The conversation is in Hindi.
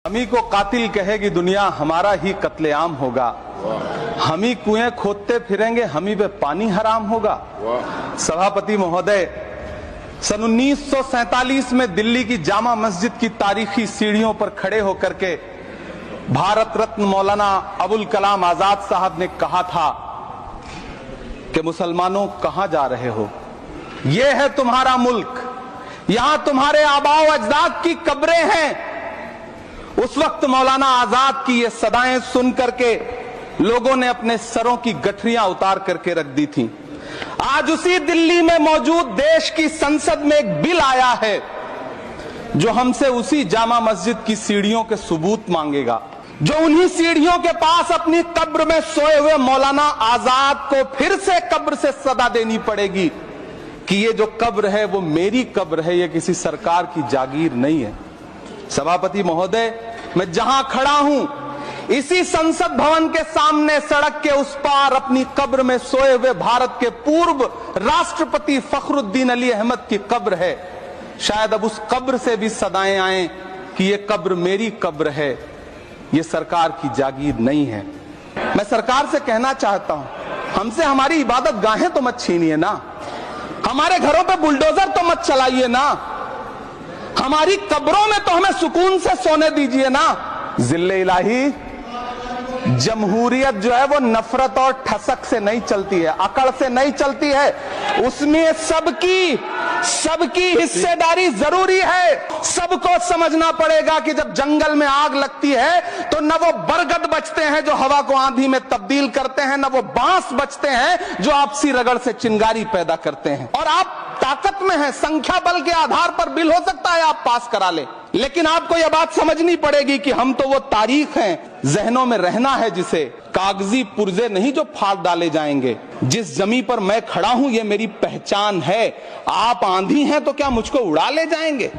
हम ही को कातिल कहेगी दुनिया, हमारा ही कत्लेआम होगा। हम ही कुएं खोदते फिरेंगे, हम ही पे पानी हराम होगा। सभापति महोदय, सन 1947 में दिल्ली की जामा मस्जिद की तारीखी सीढ़ियों पर खड़े होकर के भारत रत्न मौलाना अबुल कलाम आजाद साहब ने कहा था कि मुसलमानों कहां जा रहे हो, यह है तुम्हारा मुल्क, यहां तुम्हारे आबाओ अजदाद की कब्रें हैं। उस वक्त मौलाना आजाद की ये सदाएं सुन करके लोगों ने अपने सरों की गठरियां उतार करके रख दी थी। आज उसी दिल्ली में मौजूद देश की संसद में एक बिल आया है जो हमसे उसी जामा मस्जिद की सीढ़ियों के सबूत मांगेगा, जो उन्हीं सीढ़ियों के पास अपनी कब्र में सोए हुए मौलाना आजाद को फिर से कब्र से सदा देनी पड़ेगी कि ये जो कब्र है वो मेरी कब्र है, ये किसी सरकार की जागीर नहीं है। सभापति महोदय, मैं जहां खड़ा हूं इसी संसद भवन के सामने सड़क के उस पार अपनी कब्र में सोए हुए भारत के पूर्व राष्ट्रपति फखरुद्दीन अली अहमद की कब्र है। शायद अब उस कब्र से भी सदाएं आए कि ये कब्र मेरी कब्र है, ये सरकार की जागीर नहीं है। मैं सरकार से कहना चाहता हूं, हमसे हमारी इबादत गाहें तो मत छीनिए ना, हमारे घरों पे बुलडोजर तो मत चलाइए ना, हमारी कब्रों में तो हमें सुकून से सोने दीजिए ना। जिल्ले इलाही, जमहूरियत जो है वो नफरत और ठसक से नहीं चलती है, अकड़ से नहीं चलती है, उसमें सबकी हिस्सेदारी जरूरी है। सबको समझना पड़ेगा कि जब जंगल में आग लगती है तो न वो बरगद बचते हैं जो हवा को आंधी में तब्दील करते हैं, न वो बांस बचते हैं जो आपसी रगड़ से चिंगारी पैदा करते हैं। और आप ताकत में हैं, संख्या बल के आधार पर बिल हो सकता है आप पास करा ले, लेकिन आपको यह बात समझनी पड़ेगी कि हम तो वो तारीख हैं, जहनों में रहना है जिसे, कागजी पुर्जे नहीं जो फाड़ डाले जाएंगे। जिस जमी पर मैं खड़ा हूं ये मेरी पहचान है। आप आंधी हैं तो क्या मुझको उड़ा ले जाएंगे?